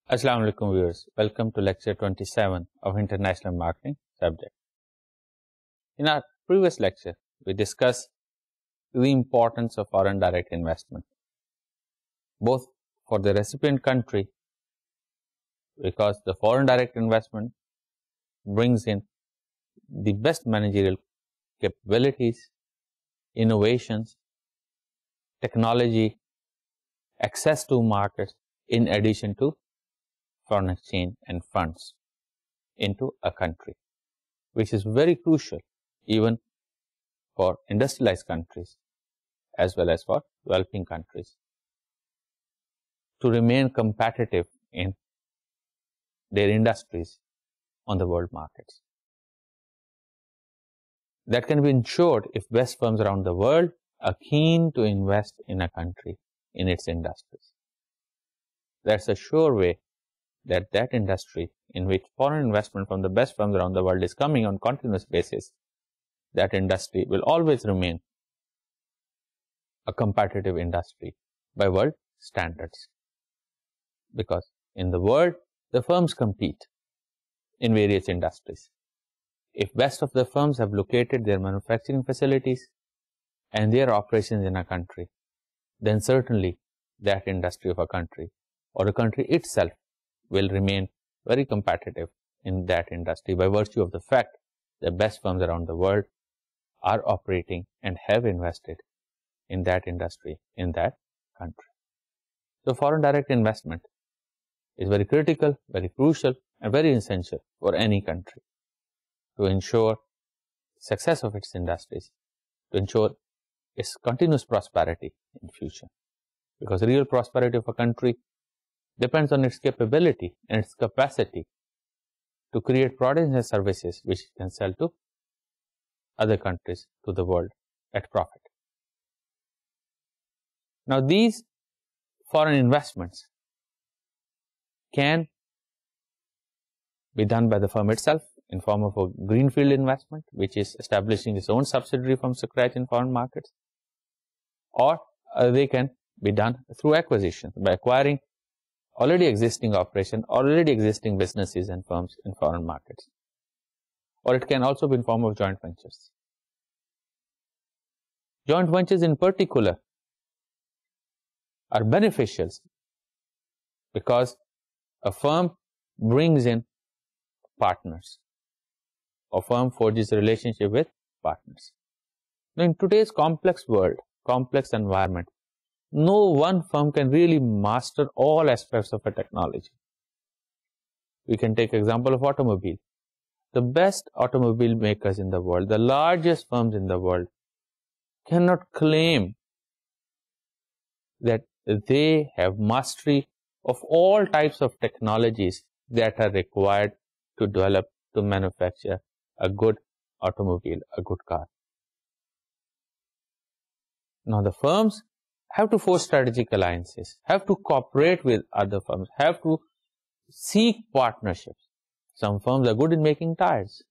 Assalamu alaikum viewers, welcome to lecture 27 of International Marketing subject. In our previous lecture, we discussed the importance of foreign direct investment, both for the recipient country, because the foreign direct investment brings in the best managerial capabilities, innovations, technology, access to markets, in addition to foreign exchange and funds into a country, which is very crucial even for industrialized countries as well as for developing countries to remain competitive in their industries on the world markets. That can be ensured if best firms around the world are keen to invest in a country in its industries. That's a sure way that that industry in which foreign investment from the best firms around the world is coming on continuous basis, that industry will always remain a competitive industry by world standards. Because in the world, the firms compete in various industries. If best of the firms have located their manufacturing facilities and their operations in a country, then certainly that industry of a country or the country itself will remain very competitive in that industry by virtue of the fact that best firms around the world are operating and have invested in that industry in that country. So foreign direct investment is very critical, very crucial, and very essential for any country to ensure success of its industries, to ensure its continuous prosperity in future. Because real prosperity of a country depends on its capability and its capacity to create products and services which it can sell to other countries, to the world at profit. Now these foreign investments can be done by the firm itself in form of a greenfield investment, which is establishing its own subsidiary from scratch in foreign markets, or they can be done through acquisition by acquiring already existing operation, already existing businesses and firms in foreign markets, or it can also be in form of joint ventures. Joint ventures in particular are beneficial because a firm brings in partners. A firm forges a relationship with partners. Now, in today's complex world, complex environment, no one firm can really master all aspects of a technology. We can take example of automobile. The best automobile makers in the world, the largest firms in the world, cannot claim that they have mastery of all types of technologies that are required to develop, to manufacture a good automobile, a good car. Now the firms have to forge strategic alliances, have to cooperate with other firms, have to seek partnerships. Some firms are good in making tires.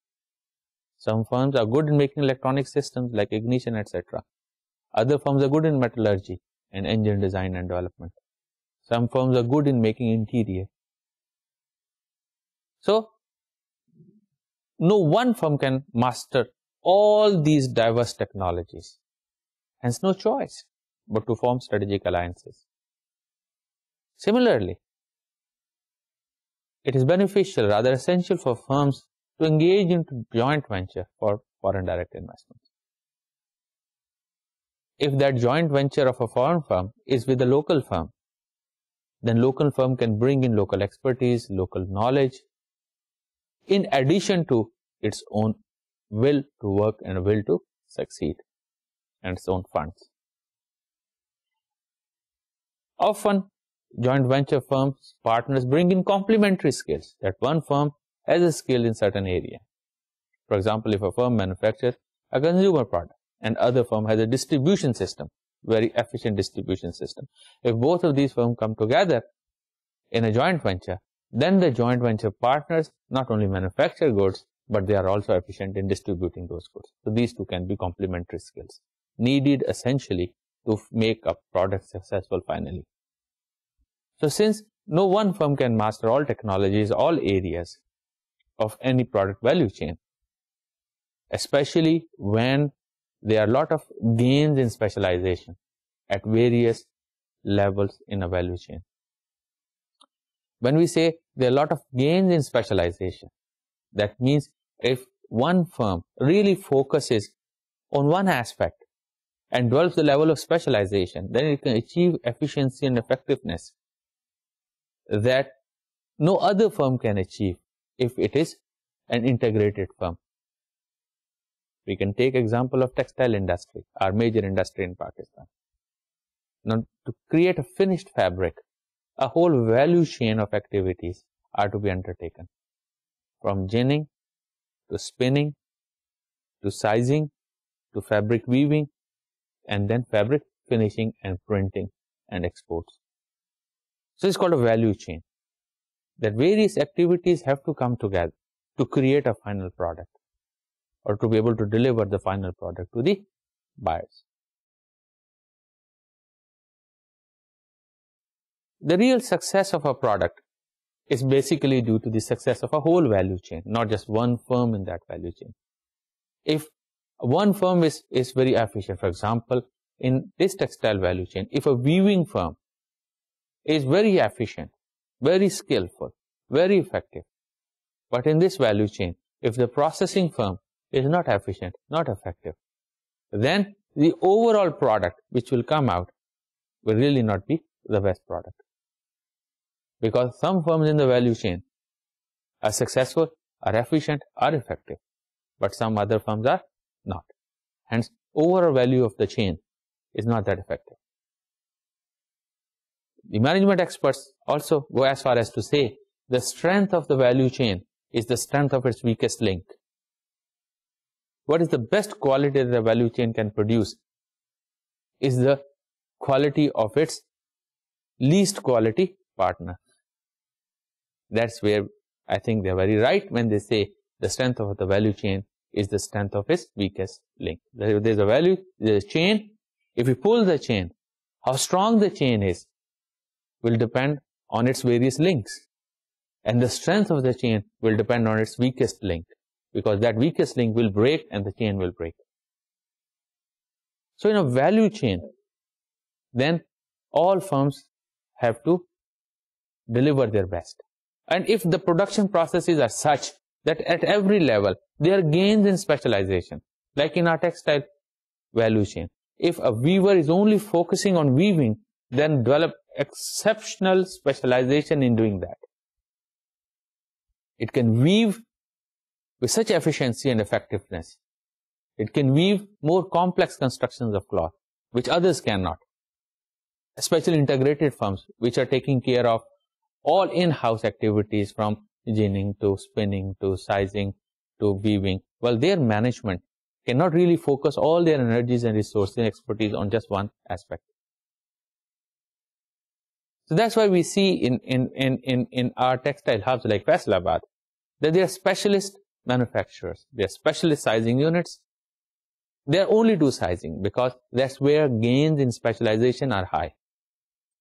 Some firms are good in making electronic systems like ignition, etc. Other firms are good in metallurgy and engine design and development. Some firms are good in making interior. So, no one firm can master all these diverse technologies. Hence, no choice but to form strategic alliances. Similarly, it is beneficial, rather essential for firms to engage into joint venture for foreign direct investments. If that joint venture of a foreign firm is with a local firm, then local firm can bring in local expertise, local knowledge, in addition to its own will to work and will to succeed and its own funds. Often, joint venture firms, partners bring in complementary skills, that one firm has a skill in certain area. For example, if a firm manufactures a consumer product and other firm has a distribution system, very efficient distribution system. If both of these firms come together in a joint venture, then the joint venture partners not only manufacture goods, but they are also efficient in distributing those goods. So these two can be complementary skills, needed essentially to make a product successful finally. So since No one firm can master all technologies, all areas of any product value chain, especially when there are a lot of gains in specialization at various levels in a value chain. When we say there are a lot of gains in specialization, that means if one firm really focuses on one aspect and develops the level of specialization, then it can achieve efficiency and effectiveness that no other firm can achieve if it is an integrated firm. We can take example of textile industry, our major industry in Pakistan. Now, to create a finished fabric, a whole value chain of activities are to be undertaken, from ginning to spinning to sizing to fabric weaving, and then fabric finishing and printing and exports. So it's called a value chain, that various activities have to come together to create a final product or to be able to deliver the final product to the buyers. The real success of a product is basically due to the success of a whole value chain, not just one firm in that value chain. If one firm is very efficient, for example, in this textile value chain, if a weaving firm is very efficient, very skillful, very effective, but in this value chain, if the processing firm is not efficient, not effective, then the overall product which will come out will really not be the best product. Because some firms in the value chain are successful, are efficient, are effective, but some other firms are not. Hence, overall value of the chain is not that effective. The management experts also go as far as to say the strength of the value chain is the strength of its weakest link. What is the best quality that the value chain can produce is the quality of its least quality partner. That's where I think they're very right when they say the strength of the value chain is the strength of its weakest link. There's a value, there's a chain. If you pull the chain, how strong the chain is will depend on its various links. And the strength of the chain will depend on its weakest link, because that weakest link will break and the chain will break. So in a value chain, then all firms have to deliver their best. And if the production processes are such that at every level there are gains in specialization, like in our textile value chain, if a weaver is only focusing on weaving, then develop exceptional specialization in doing that. It can weave with such efficiency and effectiveness. It can weave more complex constructions of cloth, which others cannot. Especially integrated firms, which are taking care of all in-house activities from ginning to spinning to sizing to weaving. Well, their management cannot really focus all their energies and resources and expertise on just one aspect. So that's why we see in our textile hubs like Faisalabad that they are specialist manufacturers. They are specialist sizing units. They are only do sizing because that's where gains in specialization are high.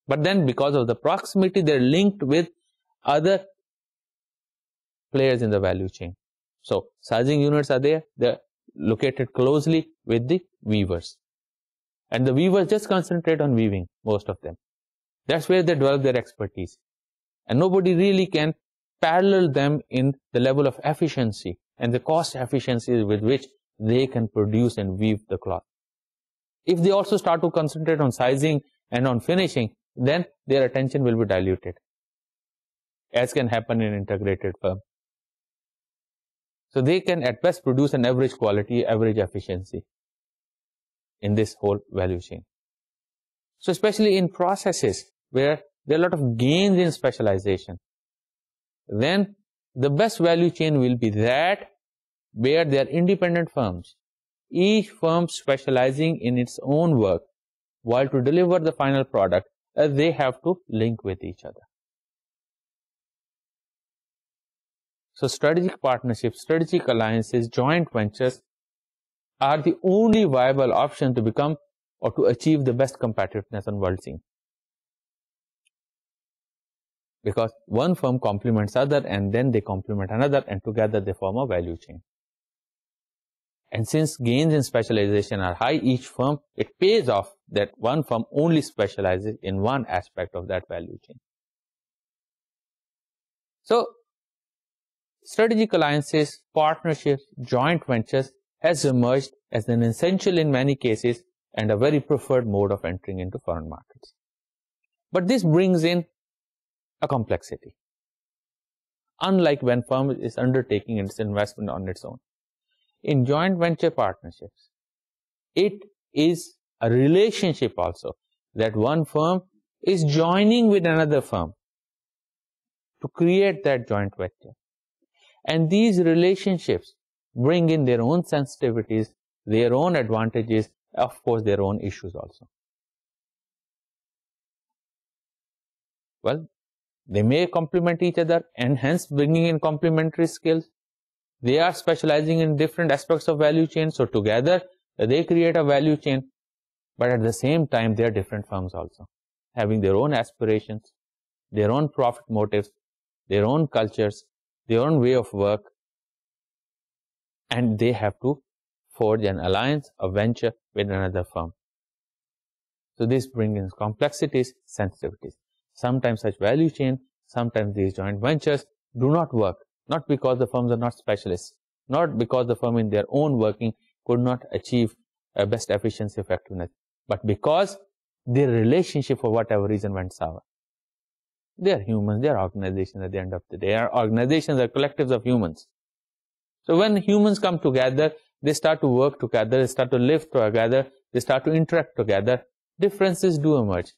But then because of the proximity, they're linked with other players in the value chain. So sizing units are there. They're located closely with the weavers. And the weavers just concentrate on weaving, most of them. That's where they develop their expertise. And nobody really can parallel them in the level of efficiency and the cost efficiency with which they can produce and weave the cloth. If they also start to concentrate on sizing and on finishing, then their attention will be diluted, as can happen in integrated firm. So they can at best produce an average quality, average efficiency in this whole value chain. So especially in processes where there are a lot of gains in specialization, then the best value chain will be that where there are independent firms, each firm specializing in its own work, while to deliver the final product, they have to link with each other. So strategic partnerships, strategic alliances, joint ventures are the only viable option to become or to achieve the best competitiveness on world scene. because one firm complements other and then they complement another and together they form a value chain. And since gains in specialization are high, each firm, it pays off that one firm only specializes in one aspect of that value chain. So, strategic alliances, partnerships, joint ventures has emerged as an essential in many cases and a very preferred mode of entering into foreign markets. But this brings in a complexity. Unlike when firm is undertaking its investment on its own. In joint venture partnerships, it is a relationship also that one firm is joining with another firm to create that joint venture. And these relationships bring in their own sensitivities, their own advantages, of course their own issues also. Well, they may complement each other and hence bringing in complementary skills. They are specializing in different aspects of value chain, so together they create a value chain, but at the same time they are different firms also, having their own aspirations, their own profit motives, their own cultures, their own way of work, and they have to forge an alliance, a venture with another firm. So this brings in complexities, sensitivities. Sometimes such value chain, sometimes these joint ventures do not work, not because the firms are not specialists, not because the firm in their own working could not achieve best efficiency, effectiveness, but because their relationship for whatever reason went sour. They are humans, they are organizations at the end of the day. Our organizations are collectives of humans. So when humans come together, they start to work together, they start to live together, they start to interact together, differences do emerge.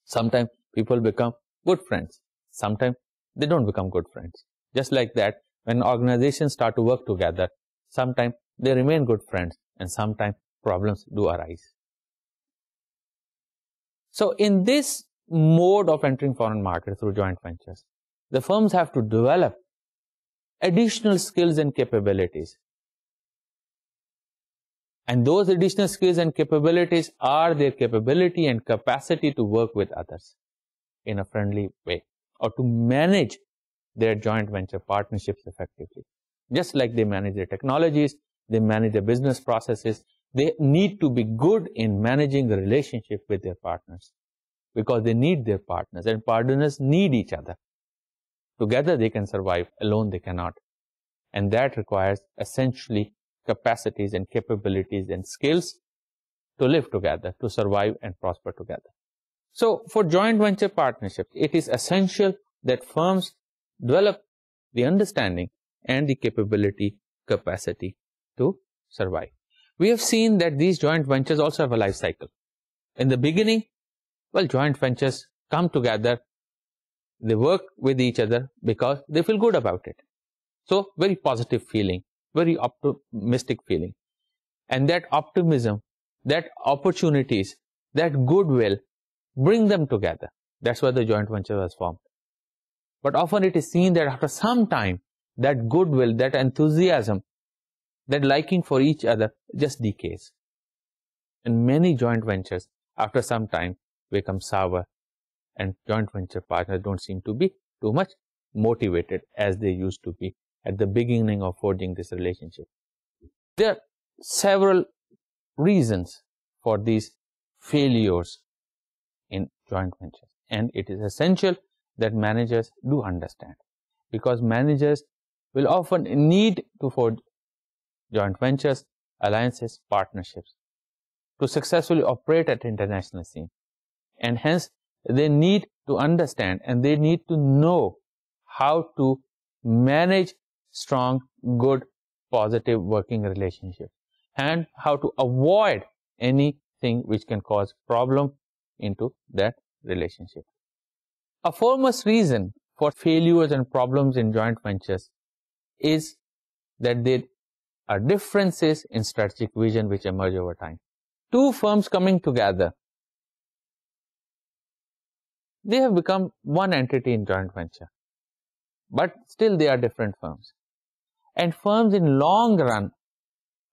Sometimes people become good friends, sometimes they don't become good friends. Just like that, when organizations start to work together, sometimes they remain good friends and sometimes problems do arise. So in this mode of entering foreign markets through joint ventures, the firms have to develop additional skills and capabilities. And those additional skills and capabilities are their capability and capacity to work with others in a friendly way or to manage their joint venture partnerships effectively. Just like they manage their technologies, they manage their business processes, they need to be good in managing the relationship with their partners because they need their partners and partners need each other. Together they can survive, alone they cannot. And that requires essentially capacities and capabilities and skills to live together, to survive and prosper together. So for joint venture partnerships, it is essential that firms develop the understanding and the capability, capacity to survive. We have seen that these joint ventures also have a life cycle. In the beginning, well, joint ventures come together, they work with each other because they feel good about it. So very positive feeling, very optimistic feeling. And that optimism, that opportunities, that goodwill, bring them together. That's why the joint venture was formed. But often it is seen that after some time, that goodwill, that enthusiasm, that liking for each other just decays. And many joint ventures, after some time, become sour. And joint venture partners don't seem to be too much motivated as they used to be at the beginning of forging this relationship. There are several reasons for these failures in joint ventures. And it is essential that managers do understand, because managers will often need to forge joint ventures, alliances, partnerships to successfully operate at international scene. And hence, they need to understand and they need to know how to manage strong, good, positive working relationships and how to avoid anything which can cause problem into that relationship. A foremost reason for failures and problems in joint ventures is that there are differences in strategic vision which emerge over time. Two firms coming together, they have become one entity in joint venture, but still they are different firms. And firms in long run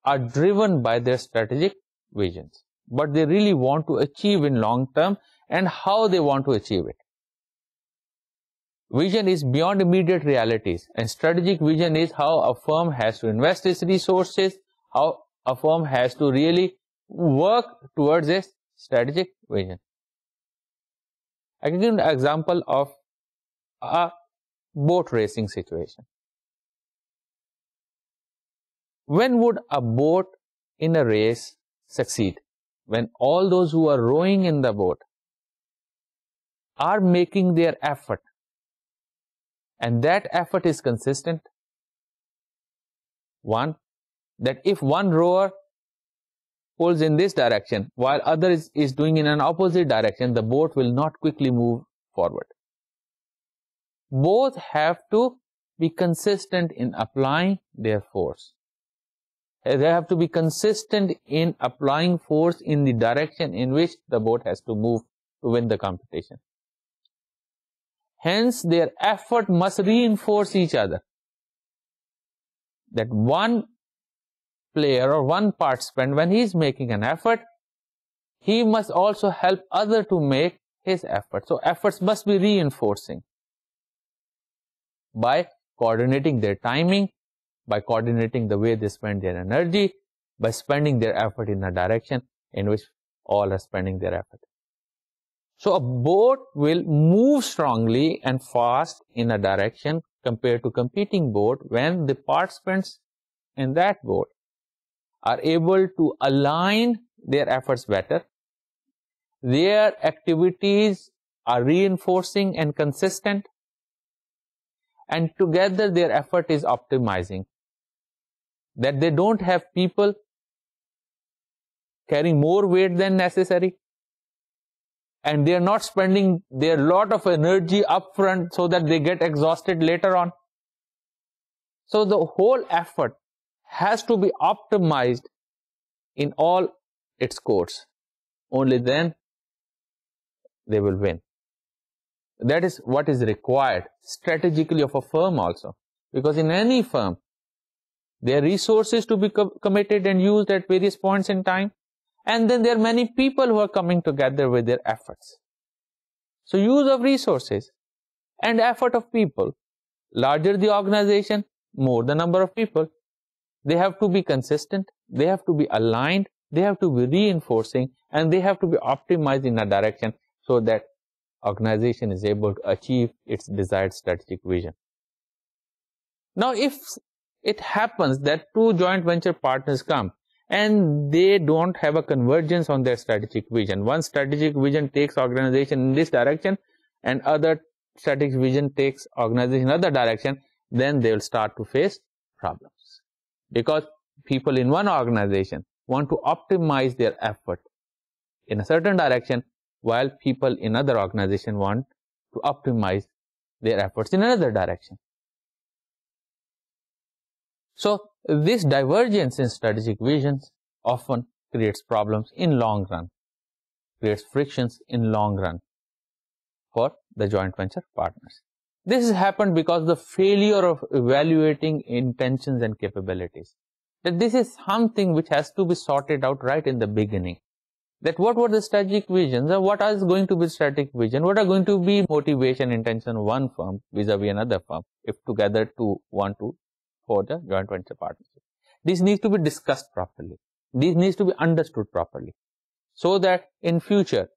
are driven by their strategic visions, but they really want to achieve in long term and how they want to achieve it. Vision is beyond immediate realities, and strategic vision is how a firm has to invest its resources, how a firm has to really work towards a strategic vision. I can give an example of a boat racing situation. When would a boat in a race succeed? When all those who are rowing in the boat are making their effort, and that effort is consistent. One, that if one rower pulls in this direction while other is doing in an opposite direction, the boat will not quickly move forward. Both have to be consistent in applying their force. They have to be consistent in applying force in the direction in which the boat has to move to win the competition. Hence, their effort must reinforce each other. That one player or one participant, when he is making an effort, he must also help other to make his effort. So, efforts must be reinforcing by coordinating their timing, by coordinating the way they spend their energy, by spending their effort in a direction in which all are spending their effort. So a boat will move strongly and fast in a direction compared to competing boat when the participants in that boat are able to align their efforts better. Their activities are reinforcing and consistent, and together their effort is optimizing. That they don't have people carrying more weight than necessary, and they are not spending their lot of energy upfront so that they get exhausted later on. So the whole effort has to be optimized in all its course. Only then they will win. That is what is required strategically of a firm also. Because in any firm, there are resources to be committed and used at various points in time. And then there are many people who are coming together with their efforts. So use of resources and effort of people. Larger the organization, more the number of people. They have to be consistent. They have to be aligned. They have to be reinforcing. And they have to be optimized in a direction so that organization is able to achieve its desired strategic vision. Now, if it happens that two joint venture partners come and they don't have a convergence on their strategic vision. One strategic vision takes organization in this direction and other strategic vision takes organization in other direction, then they will start to face problems. Because people in one organization want to optimize their effort in a certain direction, while people in other organization want to optimize their efforts in another direction. So, this divergence in strategic visions often creates problems in long run, creates frictions in long run for the joint venture partners. This has happened because of the failure of evaluating intentions and capabilities. That this is something which has to be sorted out right in the beginning. That what were the strategic visions, or what is going to be strategic vision, what are going to be motivation, intention of one firm vis-a-vis another firm, if together two want to for the joint venture partnership. This needs to be discussed properly. This needs to be understood properly. So that in future,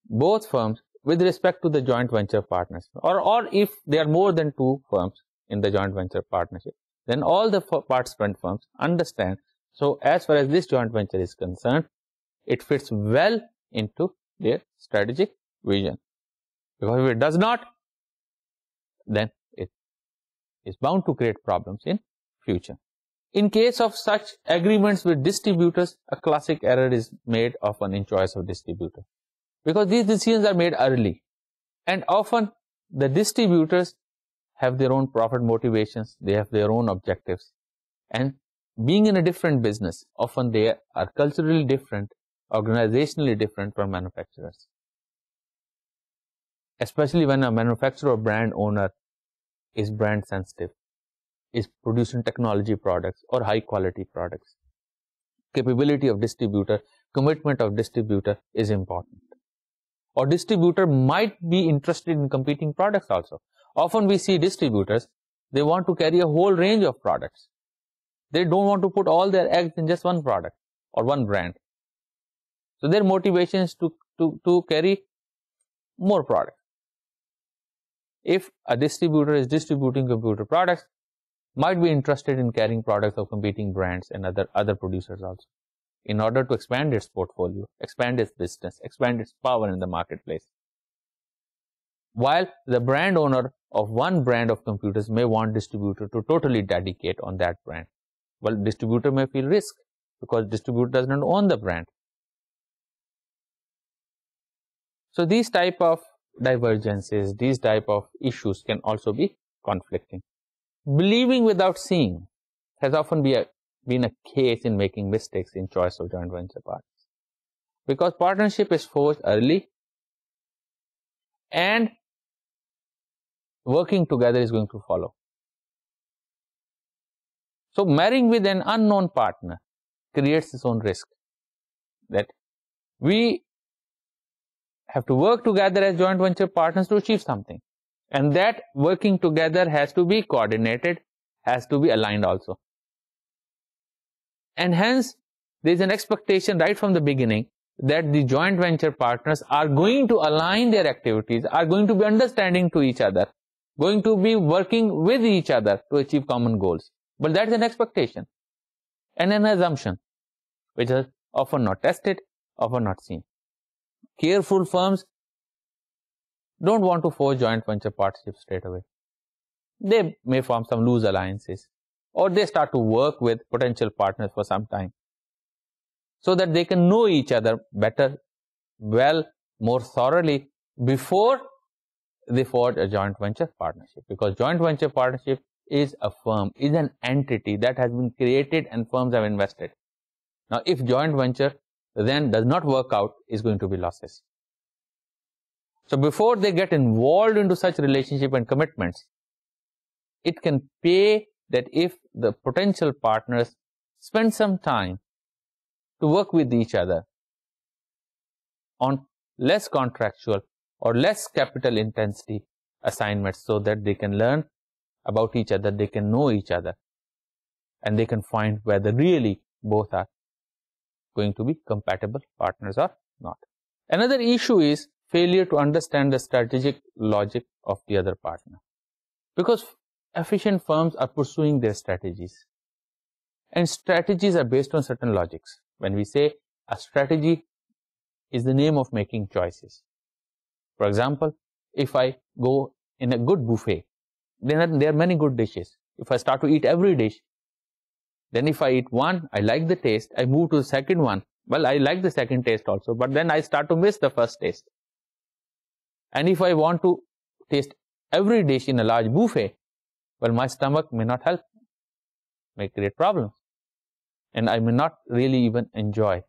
both firms, with respect to the joint venture partners, or if there are more than two firms in the joint venture partnership, then all the participant firms understand, so as far as this joint venture is concerned, it fits well into their strategic vision. Because if it does not, then it is bound to create problems in future. In case of such agreements with distributors, a classic error is made often in choice of distributor. Because these decisions are made early. And often the distributors have their own profit motivations, they have their own objectives. And being in a different business, often they are culturally different, organizationally different from manufacturers. Especially when a manufacturer or brand owner is brand sensitive, is producing technology products or high quality products. Capability of distributor, commitment of distributor is important. Or distributor might be interested in competing products also. Often we see distributors, they want to carry a whole range of products. They don't want to put all their eggs in just one product or one brand. So their motivation is to carry more products. If a distributor is distributing computer products, might be interested in carrying products of competing brands and other producers also, in order to expand its portfolio, expand its business, expand its power in the marketplace. While the brand owner of one brand of computers may want distributor to totally dedicate on that brand. Well, distributor may feel risk because distributor does not own the brand. So these type of divergences, these type of issues can also be conflicting. Believing without seeing has often been a case in making mistakes in choice of joint venture partners, because partnership is forged early and working together is going to follow. So marrying with an unknown partner creates its own risk, that we have to work together as joint venture partners to achieve something, and that working together has to be coordinated, has to be aligned also. And hence there is an expectation right from the beginning that the joint venture partners are going to align their activities, are going to be understanding to each other, going to be working with each other to achieve common goals. But that's an expectation and an assumption which is often not tested, often not seen. Careful firms don't want to forge joint venture partnerships straight away. They may form some loose alliances, or they start to work with potential partners for some time, so that they can know each other better, well, more thoroughly before they forge a joint venture partnership. Because joint venture partnership is a firm, is an entity that has been created and firms have invested. Now, if joint venture then does not work out, is going to be losses. So before they get involved into such relationship and commitments, it can pay that if the potential partners spend some time to work with each other on less contractual or less capital intensity assignments, so that they can learn about each other, they can know each other, and they can find whether really both are going to be compatible partners or not. Another issue is failure to understand the strategic logic of the other partner, because efficient firms are pursuing their strategies, and strategies are based on certain logics. When we say a strategy is the name of making choices. For example, if I go in a good buffet, then there are many good dishes. If I start to eat every dish, then if I eat one, I like the taste, I move to the second one, well, I like the second taste also, but then I start to miss the first taste. And if I want to taste every dish in a large buffet, well, my stomach may not help, may create problems, and I may not really even enjoy.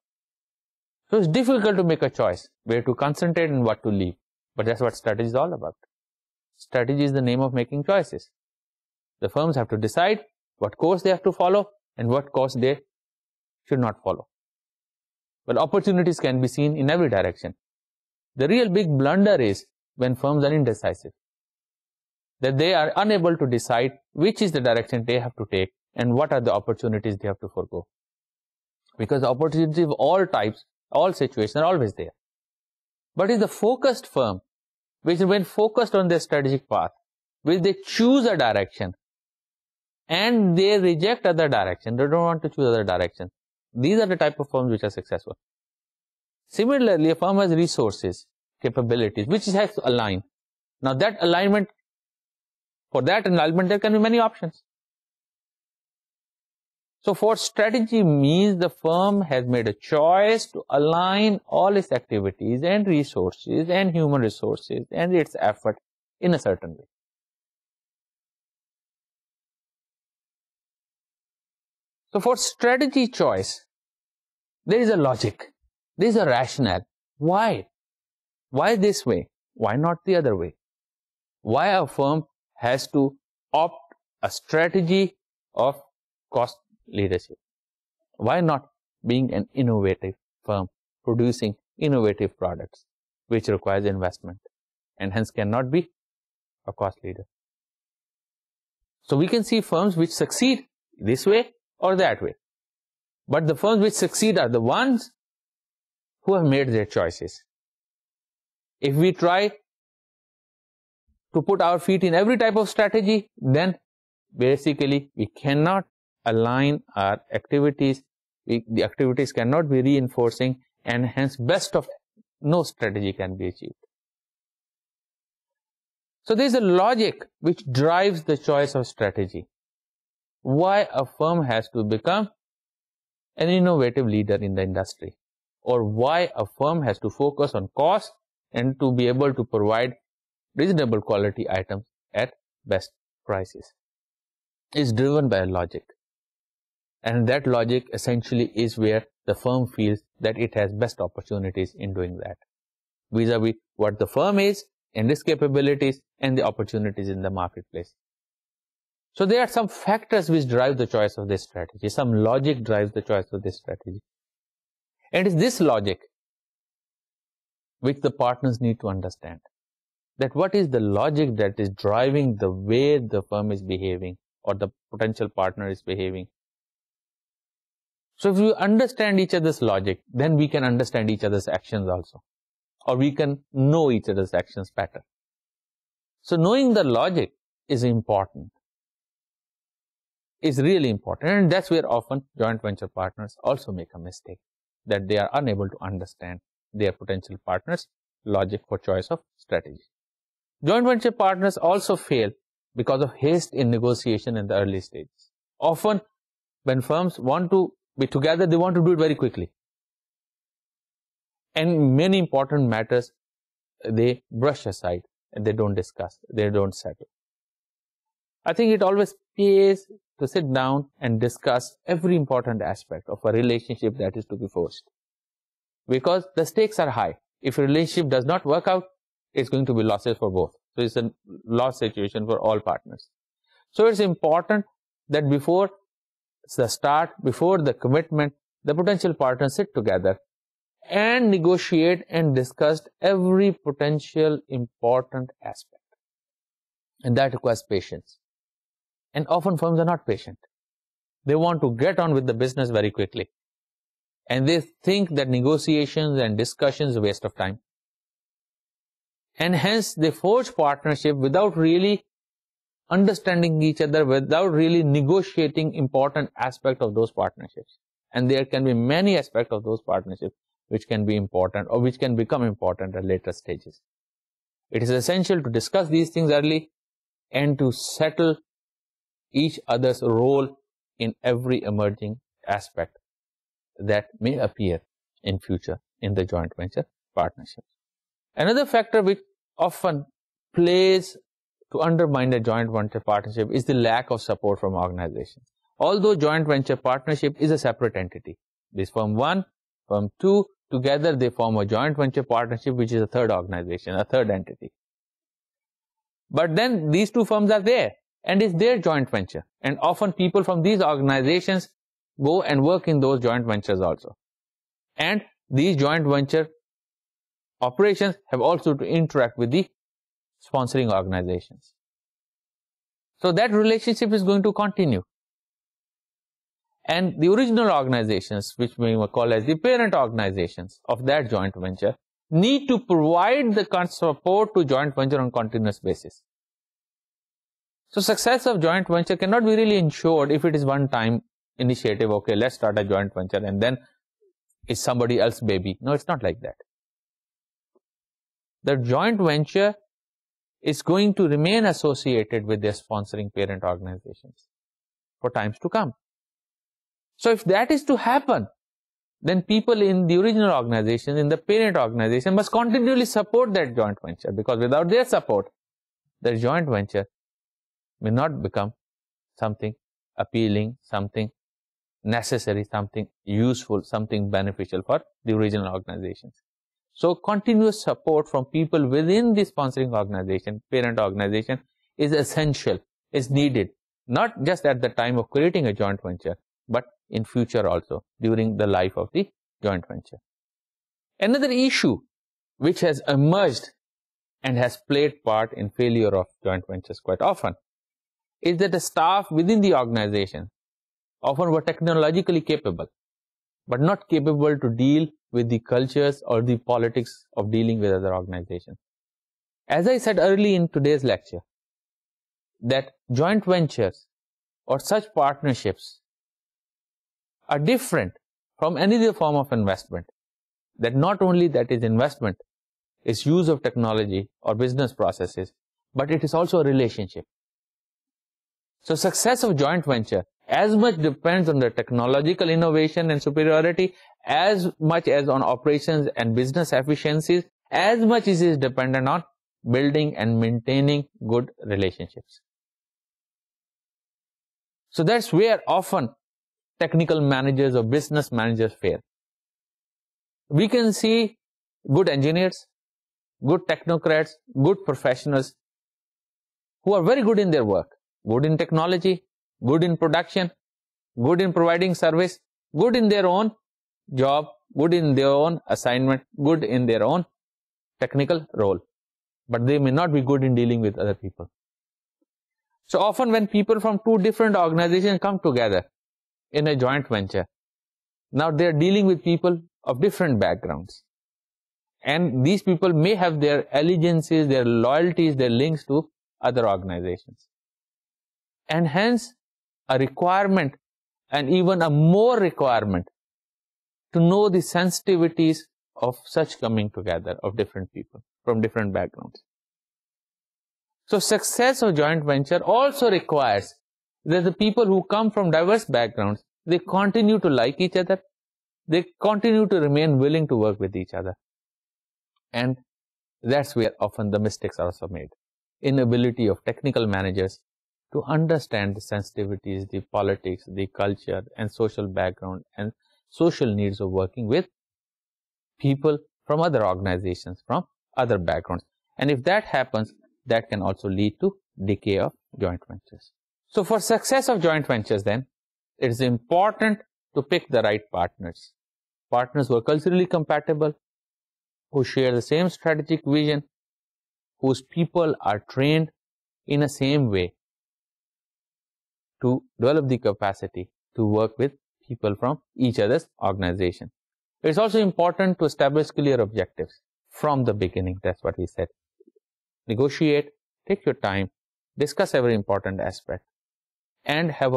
So it's difficult to make a choice where to concentrate and what to leave. But that's what strategy is all about. Strategy is the name of making choices. The firms have to decide what course they have to follow and what course they should not follow. Well, opportunities can be seen in every direction. The real big blunder is when firms are indecisive, that they are unable to decide which is the direction they have to take and what are the opportunities they have to forego. Because opportunities of all types, all situations are always there. But is the focused firm, which when focused on their strategic path, which they choose a direction and they reject other direction, they don't want to choose other direction. These are the type of firms which are successful. Similarly, a firm has resources, capabilities, which has to align. Now that alignment, for that alignment, there can be many options. So for strategy means the firm has made a choice to align all its activities and resources and human resources and its effort in a certain way. So for strategy choice, there is a logic, there is a rationale. Why? Why this way? Why not the other way? Why a firm has to opt a strategy of cost leadership? Why not being an innovative firm producing innovative products which requires investment and hence cannot be a cost leader? So we can see firms which succeed this way or that way. But the firms which succeed are the ones who have made their choices. If we try to put our feet in every type of strategy, then basically we cannot align our activities. The activities cannot be reinforcing, and hence best of no strategy can be achieved. So there is a logic which drives the choice of strategy. Why a firm has to become an innovative leader in the industry, or why a firm has to focus on cost and to be able to provide reasonable quality items at best prices, is driven by a logic. And that logic essentially is where the firm feels that it has best opportunities in doing that, vis-a-vis what the firm is and its capabilities and the opportunities in the marketplace. So there are some factors which drive the choice of this strategy. Some logic drives the choice of this strategy. And it's this logic which the partners need to understand. That what is the logic that is driving the way the firm is behaving or the potential partner is behaving. So if we understand each other's logic, then we can understand each other's actions also. Or we can know each other's actions better. So knowing the logic is important. Is really important. And that's where often joint venture partners also make a mistake. That they are unable to understand their potential partners' logic for choice of strategy. Joint venture partners also fail because of haste in negotiation in the early stages. Often, when firms want to be together, they want to do it very quickly. And many important matters, they brush aside and they don't discuss, they don't settle. I think it always pays to sit down and discuss every important aspect of a relationship that is to be forged. Because the stakes are high. If a relationship does not work out, it's going to be losses for both. So it's a loss situation for all partners. So it's important that before the start, before the commitment, the potential partners sit together and negotiate and discuss every potential important aspect. And that requires patience. And often firms are not patient. They want to get on with the business very quickly. And they think that negotiations and discussions are a waste of time. And hence they forge partnership without really understanding each other, without really negotiating important aspects of those partnerships. And there can be many aspects of those partnerships which can be important or which can become important at later stages. It is essential to discuss these things early and to settle each other's role in every emerging aspect that may appear in future in the joint venture partnerships. Another factor which often plays to undermine the joint venture partnership is the lack of support from organizations. Although joint venture partnership is a separate entity, this firm 1, firm 2, together they form a joint venture partnership which is a third organization, a third entity. But then these two firms are there and it's their joint venture. And often people from these organizations go and work in those joint ventures also. And these joint venture operations have also to interact with the sponsoring organizations. So that relationship is going to continue. And the original organizations, which we may call as the parent organizations of that joint venture, need to provide the support to joint venture on continuous basis. So success of joint venture cannot be really ensured if it is one-time initiative. Okay, let's start a joint venture and then it's somebody else's baby. No, it's not like that. The joint venture is going to remain associated with their sponsoring parent organizations for times to come. So if that is to happen, then people in the original organization, in the parent organization, must continually support that joint venture, because without their support, the joint venture may not become something appealing, something necessary, something useful, something beneficial for the original organizations. So continuous support from people within the sponsoring organization, parent organization, is essential, is needed, not just at the time of creating a joint venture, but in future also, during the life of the joint venture. Another issue which has emerged and has played part in failure of joint ventures quite often is that the staff within the organization often were technologically capable, but not capable to deal with the cultures or the politics of dealing with other organizations. As I said early in today's lecture, that joint ventures or such partnerships are different from any other form of investment. That not only that is investment, is use of technology or business processes, but it is also a relationship. So success of joint venture as much depends on the technological innovation and superiority, as much as on operations and business efficiencies, as much as it is dependent on building and maintaining good relationships. So that's where often technical managers or business managers fail. We can see good engineers, good technocrats, good professionals who are very good in their work, good in technology, good in production, good in providing service, good in their own job, good in their own assignment, good in their own technical role. But they may not be good in dealing with other people. So often when people from two different organizations come together in a joint venture, now they are dealing with people of different backgrounds. And these people may have their allegiances, their loyalties, their links to other organizations. And hence, a requirement, and even a more requirement, to know the sensitivities of such coming together of different people from different backgrounds. So success of joint venture also requires that the people who come from diverse backgrounds, they continue to like each other, they continue to remain willing to work with each other. And that's where often the mistakes are also made. Inability of technical managers to understand the sensitivities, the politics, the culture and social background and social needs of working with people from other organizations, from other backgrounds. And if that happens, that can also lead to decay of joint ventures. So for success of joint ventures then, it is important to pick the right partners. Partners who are culturally compatible, who share the same strategic vision, whose people are trained in the same way to develop the capacity to work with people from each other's organization. It's also important to establish clear objectives from the beginning. That's what we said. Negotiate, take your time, discuss every important aspect, and have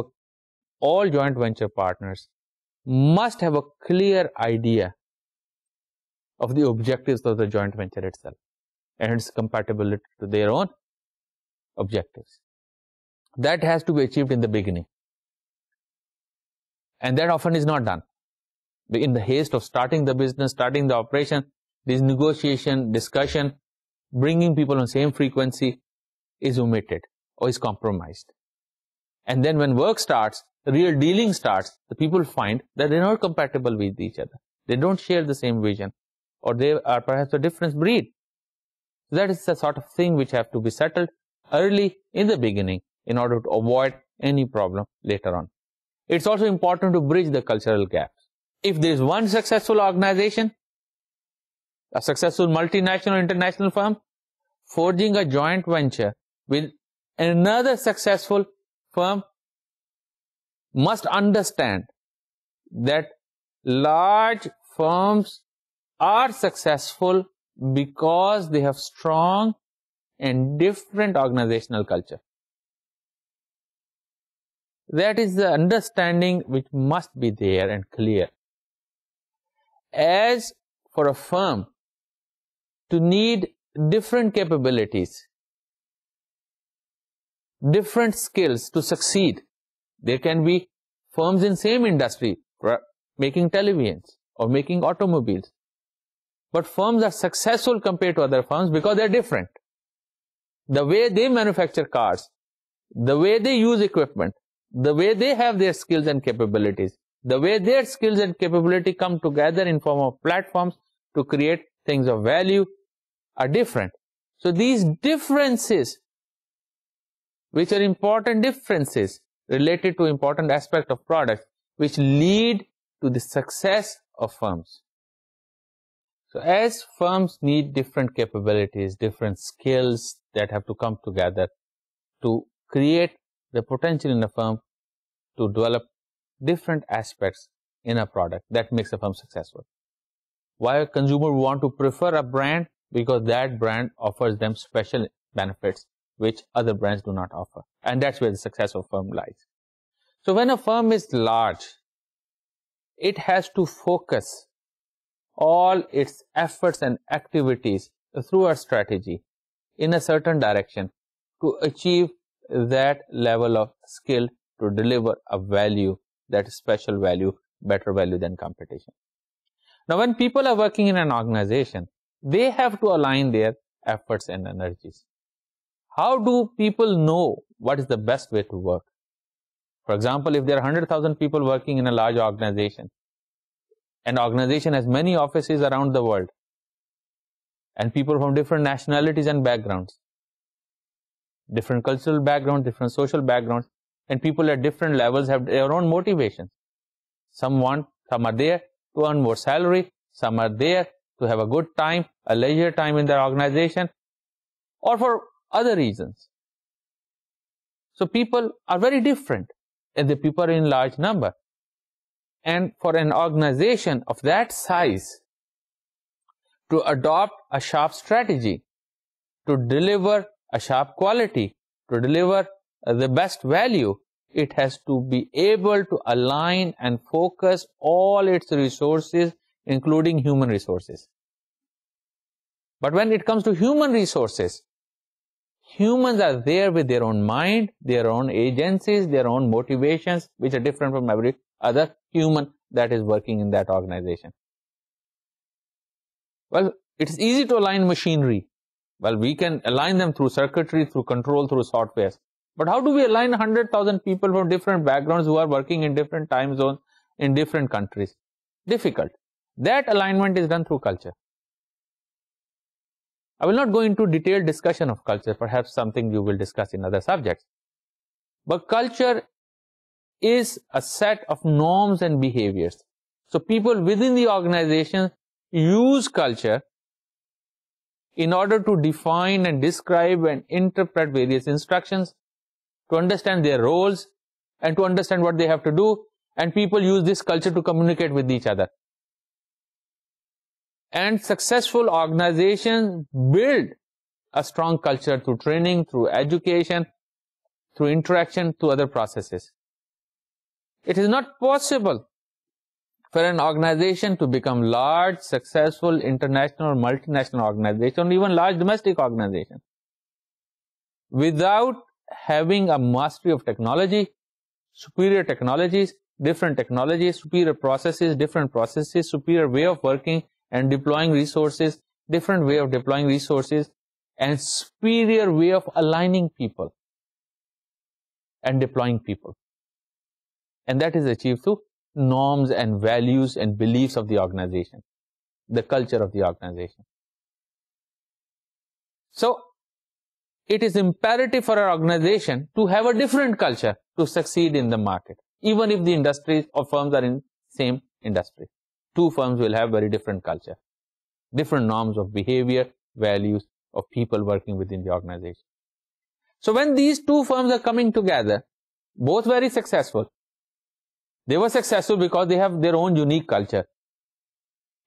all joint venture partners must have a clear idea of the objectives of the joint venture itself and its compatibility to their own objectives. That has to be achieved in the beginning. And that often is not done. In the haste of starting the business, starting the operation, this negotiation, discussion, bringing people on the same frequency is omitted or is compromised. And then when work starts, the real dealing starts, the people find that they're not compatible with each other. They don't share the same vision, or they are perhaps a different breed. So that is the sort of thing which have to be settled early in the beginning in order to avoid any problem later on. It's also important to bridge the cultural gaps. If there is one successful organization, a successful multinational international firm, forging a joint venture with another successful firm must understand that large firms are successful because they have strong and different organizational culture. That is the understanding which must be there and clear. As for a firm to need different capabilities, different skills to succeed, there can be firms in same industry making televisions or making automobiles. But firms are successful compared to other firms because they're different. The way they manufacture cars, the way they use equipment, the way they have their skills and capabilities, the way their skills and capability come together in form of platforms to create things of value are different. So these differences, which are important differences related to important aspect of product, which lead to the success of firms. So as firms need different capabilities, different skills that have to come together to create the potential in a firm to develop different aspects in a product that makes a firm successful. Why a consumer want to prefer a brand? Because that brand offers them special benefits which other brands do not offer. And that's where the success of a firm lies. So when a firm is large, it has to focus all its efforts and activities through a strategy in a certain direction to achieve that level of skill to deliver a value, that special value, better value than competition. Now, when people are working in an organization, they have to align their efforts and energies. How do people know what is the best way to work? For example, if there are 100,000 people working in a large organization, an organization has many offices around the world, and people from different nationalities and backgrounds, different cultural backgrounds, different social backgrounds, and people at different levels have their own motivations. Some are there to earn more salary, some are there to have a good time, a leisure time in their organization, or for other reasons. So people are very different, and the people are in large number. And for an organization of that size to adopt a sharp strategy, to deliver a sharp quality, to deliver the best value, it has to be able to align and focus all its resources, including human resources. But when it comes to human resources, humans are there with their own mind, their own agencies, their own motivations, which are different from every other human that is working in that organization. Well, it's easy to align machinery. Well, we can align them through circuitry, through control, through software. But how do we align 100,000 people from different backgrounds who are working in different time zones in different countries? Difficult. That alignment is done through culture. I will not go into detailed discussion of culture, perhaps something you will discuss in other subjects. But culture is a set of norms and behaviors. So people within the organization use culture in order to define and describe and interpret various instructions, to understand their roles, and to understand what they have to do. And people use this culture to communicate with each other. And successful organizations build a strong culture through training, through education, through interaction, through other processes. It is not possible for an organization to become large, successful, international or multinational organization, or even large domestic organization, without having a mastery of technology, superior technologies, different technologies, superior processes, different processes, superior way of working and deploying resources, different way of deploying resources, and superior way of aligning people and deploying people. And that is achieved through norms and values and beliefs of the organization, the culture of the organization. So, it is imperative for our organization to have a different culture to succeed in the market, even if the industries or firms are in same industry. Two firms will have very different culture, different norms of behavior, values of people working within the organization. So when these two firms are coming together, both very successful, they were successful because they have their own unique culture.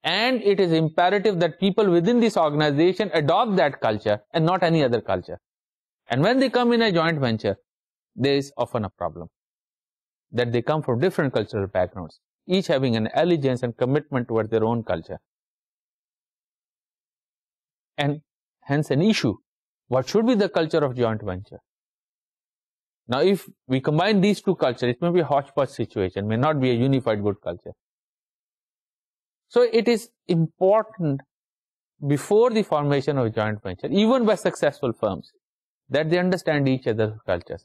And it is imperative that people within this organization adopt that culture and not any other culture. And when they come in a joint venture, there is often a problem that they come from different cultural backgrounds, each having an allegiance and commitment towards their own culture. And hence an issue. What should be the culture of joint venture? Now, if we combine these two cultures, it may be a hodgepodge situation, may not be a unified good culture. So it is important before the formation of a joint venture, even by successful firms, that they understand each other's cultures.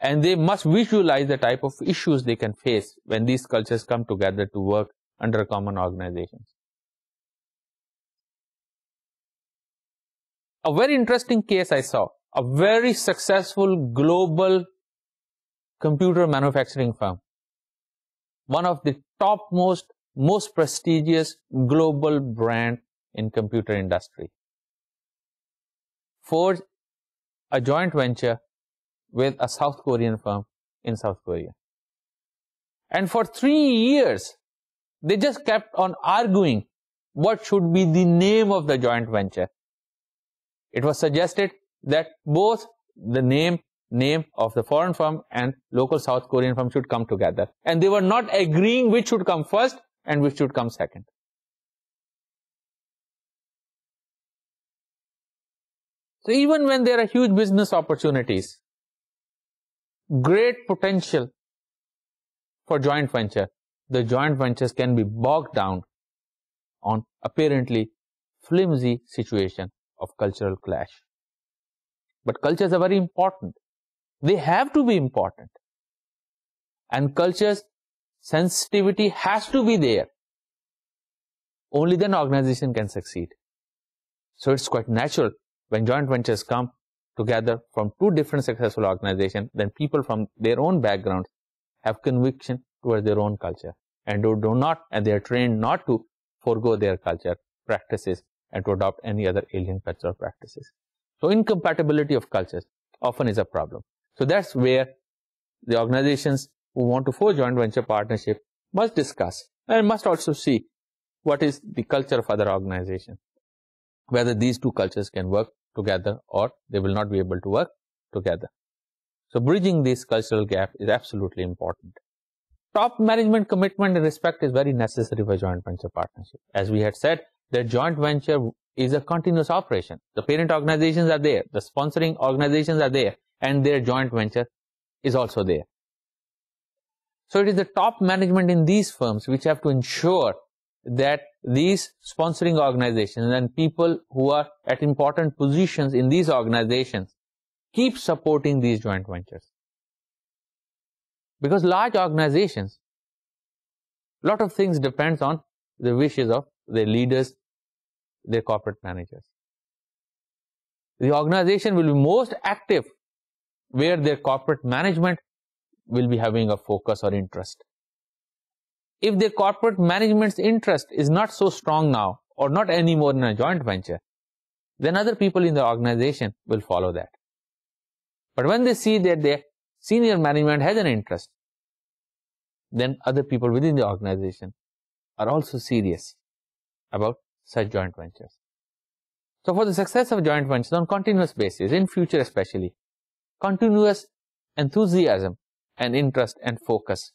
And they must visualize the type of issues they can face when these cultures come together to work under a common organization. A very interesting case I saw, a very successful global computer manufacturing firm, one of the topmost, most prestigious global brand in computer industry, forged a joint venture with a South Korean firm in South Korea. And for 3 years, they just kept on arguing what should be the name of the joint venture. It was suggested that both the name of the foreign firm and local South Korean firm should come together. And they were not agreeing which should come first and which should come second. So even when there are huge business opportunities, great potential for joint venture, the joint ventures can be bogged down on apparently flimsy situation of cultural clash. But cultures are very important. They have to be important. And culture's sensitivity has to be there. Only then organization can succeed. So it's quite natural when joint ventures come together from two different successful organizations, then people from their own backgrounds have conviction towards their own culture and they are trained not to forego their culture practices and to adopt any other alien cultural practices. So incompatibility of cultures often is a problem. So that's where the organizations who want to forge joint venture partnership must discuss and must also see what is the culture of other organizations, whether these two cultures can work together or they will not be able to work together. So bridging this cultural gap is absolutely important. Top management commitment and respect is very necessary for joint venture partnership. As we had said, that joint venture is a continuous operation. The parent organizations are there, the sponsoring organizations are there, and their joint venture is also there. So it is the top management in these firms which have to ensure that these sponsoring organizations and people who are at important positions in these organizations keep supporting these joint ventures. Because large organizations, a lot of things depends on the wishes of their leaders, their corporate managers. The organization will be most active where their corporate management will be having a focus or interest. If their corporate management's interest is not so strong now or not anymore in a joint venture, then other people in the organization will follow that. But when they see that their senior management has an interest, then other people within the organization are also serious about such joint ventures. So for the success of joint ventures on continuous basis, in future especially, continuous enthusiasm and interest and focus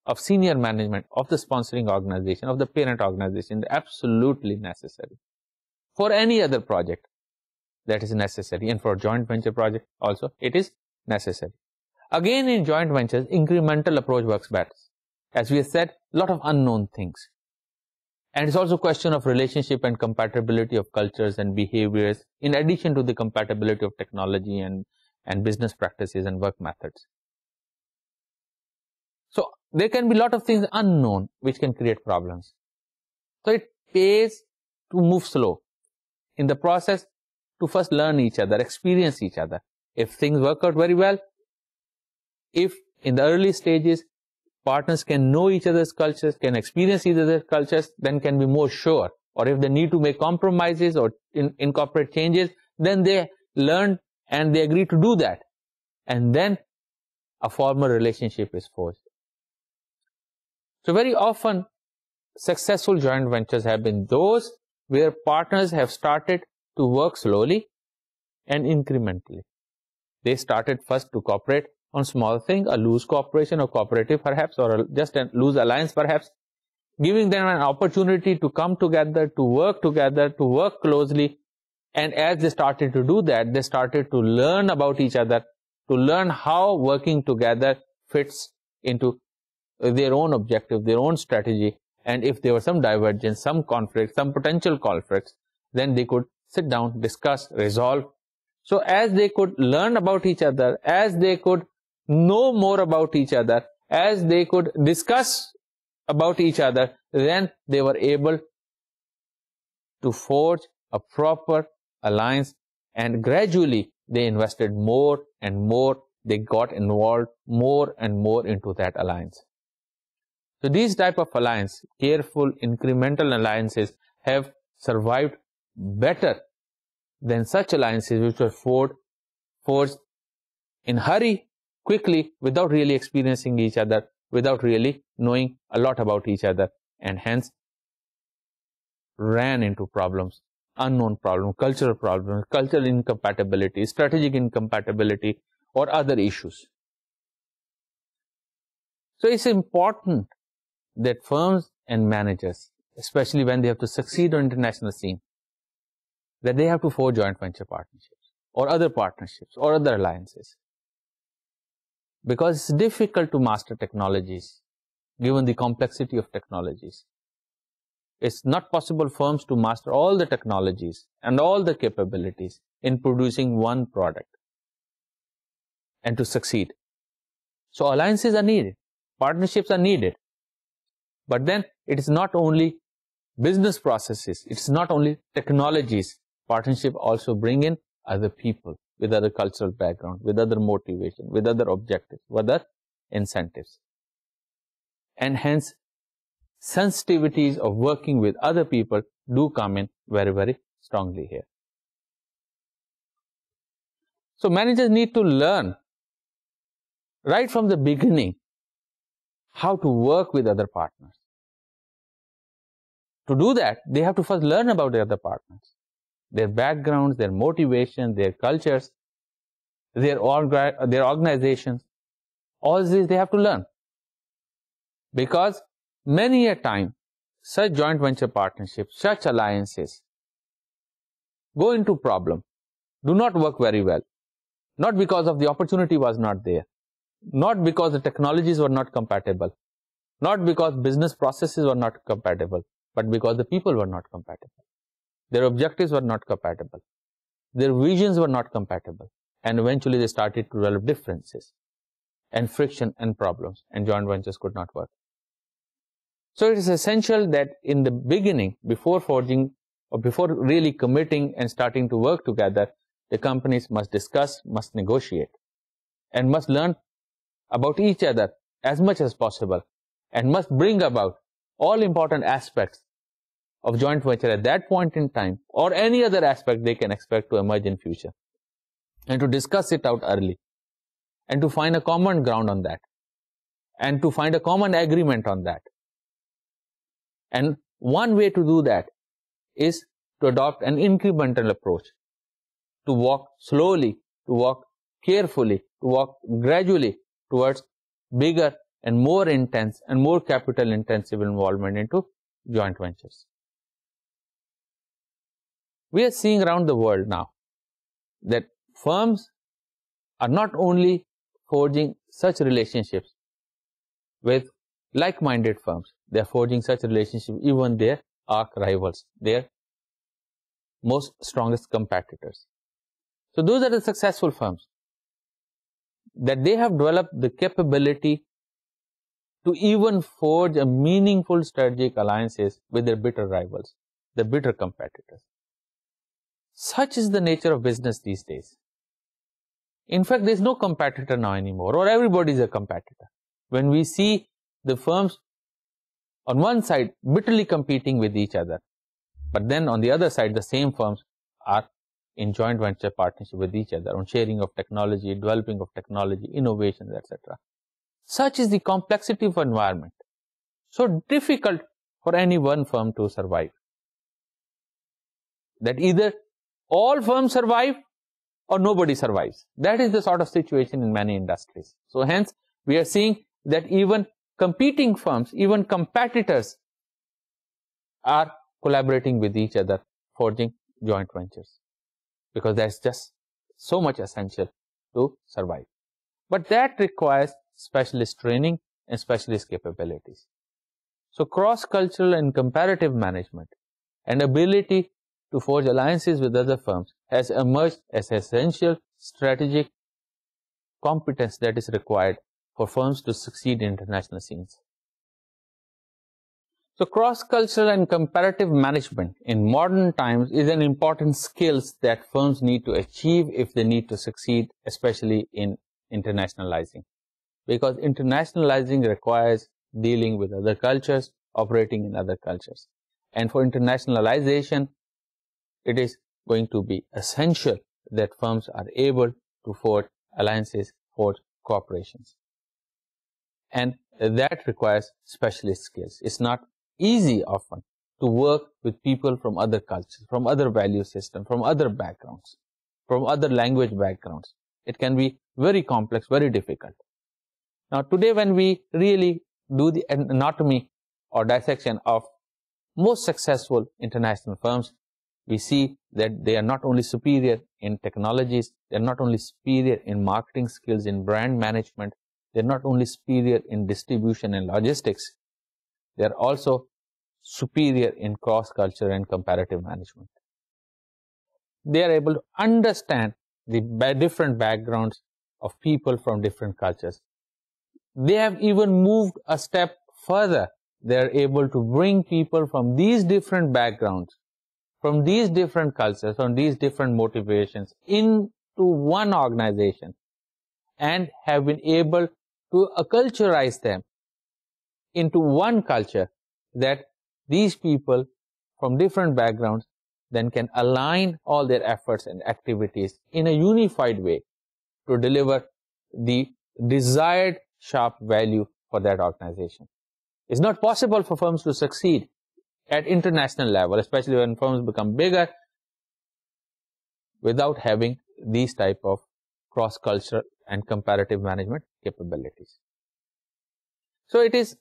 of senior management of the sponsoring organization, of the parent organization, is absolutely necessary. For any other project, that is necessary, and for a joint venture project also, it is necessary. Again, in joint ventures, incremental approach works best. As we have said, a lot of unknown things. And it's also a question of relationship and compatibility of cultures and behaviors, in addition to the compatibility of technology and business practices and work methods. So there can be a lot of things unknown which can create problems. So it pays to move slow. In the process, to first learn each other, experience each other. If things work out very well, if in the early stages, partners can know each other's cultures, can experience each other's cultures, then can be more sure. Or if they need to make compromises or incorporate changes, then they learn and they agree to do that. And then a formal relationship is forged. So very often, successful joint ventures have been those where partners have started to work slowly and incrementally. They started first to cooperate on small things, a loose cooperation or cooperative perhaps, or just a loose alliance perhaps, giving them an opportunity to come together, to work closely. And as they started to do that, they started to learn about each other, to learn how working together fits into their own objective, their own strategy. And if there was some divergence, some conflict, some potential conflicts, then they could sit down, discuss, resolve. So as they could learn about each other, as they could know more about each other, as they could discuss about each other, then they were able to forge a proper alliance, and gradually they invested more and more, they got involved more and more into that alliance. So these type of alliance, careful incremental alliances, have survived better than such alliances which were forged in hurry, quickly, without really experiencing each other, without really knowing a lot about each other, and hence ran into problems, unknown problems, cultural incompatibility, strategic incompatibility, or other issues. So it's important that firms and managers, especially when they have to succeed on international scene, that they have to forge joint venture partnerships or other partnerships or other alliances. Because it's difficult to master technologies, given the complexity of technologies. It's not possible for firms to master all the technologies and all the capabilities in producing one product and to succeed. So alliances are needed, partnerships are needed. But then it is not only business processes, it's not only technologies. Partnership also bring in other people with other cultural background, with other motivation, with other objectives, with other incentives. And hence, sensitivities of working with other people do come in very, very strongly here. So managers need to learn right from the beginning how to work with other partners. To do that, they have to first learn about the other partners, their backgrounds, their motivation, their cultures, their organizations. All this they have to learn. Because many a time, such joint venture partnerships, such alliances go into problem, do not work very well. Not because of the opportunity was not there, not because the technologies were not compatible, not because business processes were not compatible, but because the people were not compatible. Their objectives were not compatible. Their visions were not compatible. And eventually they started to develop differences and friction and problems, and joint ventures could not work. So it is essential that in the beginning, before forging or before really committing and starting to work together, the companies must discuss, must negotiate, and must learn about each other as much as possible, and must bring about all important aspects of joint venture at that point in time, or any other aspect they can expect to emerge in future, and to discuss it out early, and to find a common ground on that, and to find a common agreement on that. And one way to do that is to adopt an incremental approach, to walk slowly, to walk carefully, to walk gradually towards bigger and more intense and more capital intensive involvement into joint ventures. We are seeing around the world now that firms are not only forging such relationships with like-minded firms, they are forging such relationships even their arch rivals, their most strongest competitors. So those are the successful firms, that they have developed the capability to even forge a meaningful strategic alliances with their bitter rivals, their bitter competitors. Such is the nature of business these days. In fact, there is no competitor now anymore, or everybody is a competitor. When we see the firms on one side bitterly competing with each other, but then on the other side, the same firms are in joint venture partnership with each other on sharing of technology, developing of technology, innovations, etc. Such is the complexity of environment. So difficult for any one firm to survive, that either all firms survive or nobody survives. That is the sort of situation in many industries. So hence, we are seeing that even competing firms, even competitors are collaborating with each other, forging joint ventures, because that's just so much essential to survive. But that requires specialist training and specialist capabilities. So cross-cultural and comparative management and ability to forge alliances with other firms has emerged as essential strategic competence that is required for firms to succeed in international scenes. So cross-cultural and comparative management in modern times is an important skill that firms need to achieve if they need to succeed, especially in internationalizing. Because internationalizing requires dealing with other cultures, operating in other cultures. And for internationalization, it is going to be essential that firms are able to forge alliances forge cooperations. And that requires specialist skills. It's not easy often to work with people from other cultures, from other value systems, from other backgrounds, from other language backgrounds. It can be very complex, very difficult. Now, today when we really do the anatomy or dissection of most successful international firms, we see that they are not only superior in technologies, they are not only superior in marketing skills, in brand management, they are not only superior in distribution and logistics, they are also superior in cross-culture and comparative management. They are able to understand the different backgrounds of people from different cultures. They have even moved a step further. They are able to bring people from these different backgrounds, from these different cultures, from these different motivations into one organization and have been able to acculturize them into one culture, that these people from different backgrounds then can align all their efforts and activities in a unified way to deliver the desired sharp value for that organization. It's not possible for firms to succeed at international level, especially when firms become bigger, without having these type of cross-cultural and comparative management capabilities. So it is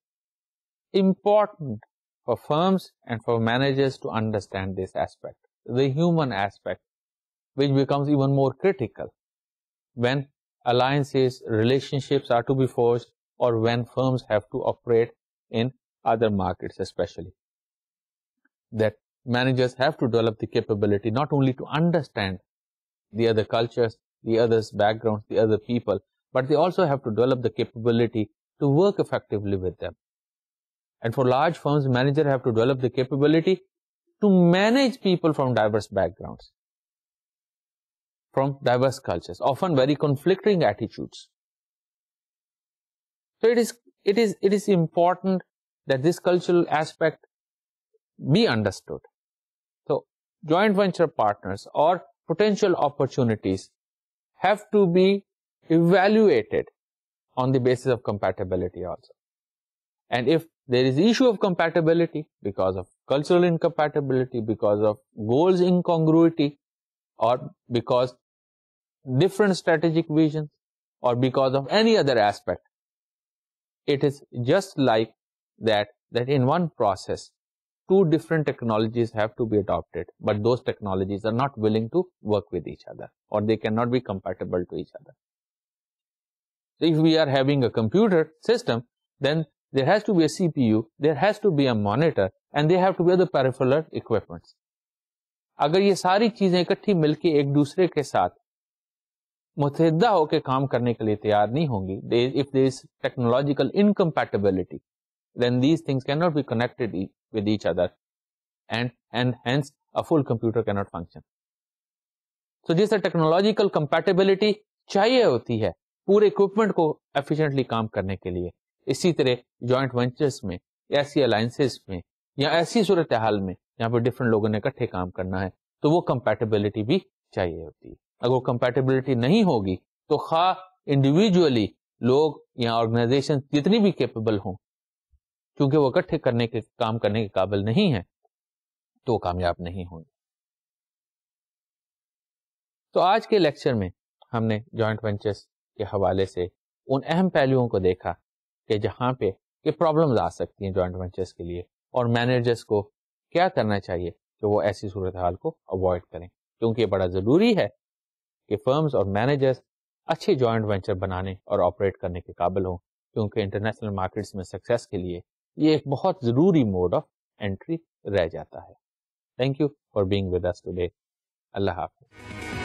important for firms and for managers to understand this aspect, the human aspect, which becomes even more critical when alliances, relationships are to be forged, or when firms have to operate in other markets especially. That managers have to develop the capability not only to understand the other cultures, the others' backgrounds, the other people, but they also have to develop the capability to work effectively with them. And for large firms, managers have to develop the capability to manage people from diverse backgrounds, from diverse cultures, often very conflicting attitudes. So it is important that this cultural aspect be understood. So joint venture partners or potential opportunities have to be evaluated on the basis of compatibility also. And if there is issue of compatibility because of cultural incompatibility, because of goals incongruity, or because different strategic visions, or because of any other aspect, it is just like that in one process, two different technologies have to be adopted, but those technologies are not willing to work with each other, or they cannot be compatible to each other. So if we are having a computer system, then there has to be a CPU, there has to be a monitor, and there have to be other peripheral equipments. अगर ये सारी चीजें इकट्ठी मिलके एक दूसरे के साथ मुत्तहिदा होकर काम करने के लिए तैयार नहीं होंगी, if there is technological incompatibility, then these things cannot be connected with each other, and hence a full computer cannot function. So जैसे technological compatibility चाहिए होती है पूरे equipment को efficiently काम करने के लिए, इसी तरह joint ventures में, ऐसी alliances में, या ऐसी सूरत हाल में यहाँ पर different लोगों ने इकट्ठे काम करना है, तो वो compatibility भी चाहिए होती है. अगर वो compatibility नहीं होगी तो खा individually लोग या organization जितनी भी capable हों, क्योंकि वो इकट्ठे काम करने के काबिल नहीं है, तो कामयाब नहीं होंगे. तो आज के लेक्चर में हमने जॉइंट वेंचर्स के हवाले से उन अहम पहलुओं को देखा कि जहां पे ये प्रॉब्लम्स आ सकती हैं जॉइंट वेंचर्स के लिए, और मैनेजर्स को क्या करना चाहिए कि वो ऐसी सूरत हाल को अवॉइड करें, क्योंकि ये बड़ा ज़रूरी है कि फर्म्स और मैनेजर्स अच्छे जॉइंट वेंचर बनाने और ऑपरेट करने के काबिल हों, क्योंकि इंटरनेशनल मार्केट्स में सक्सेस के लिए ये एक बहुत ज़रूरी मोड ऑफ एंट्री रह जाता है. Thank you for being with us today. अल्लाह हाफ़िज़.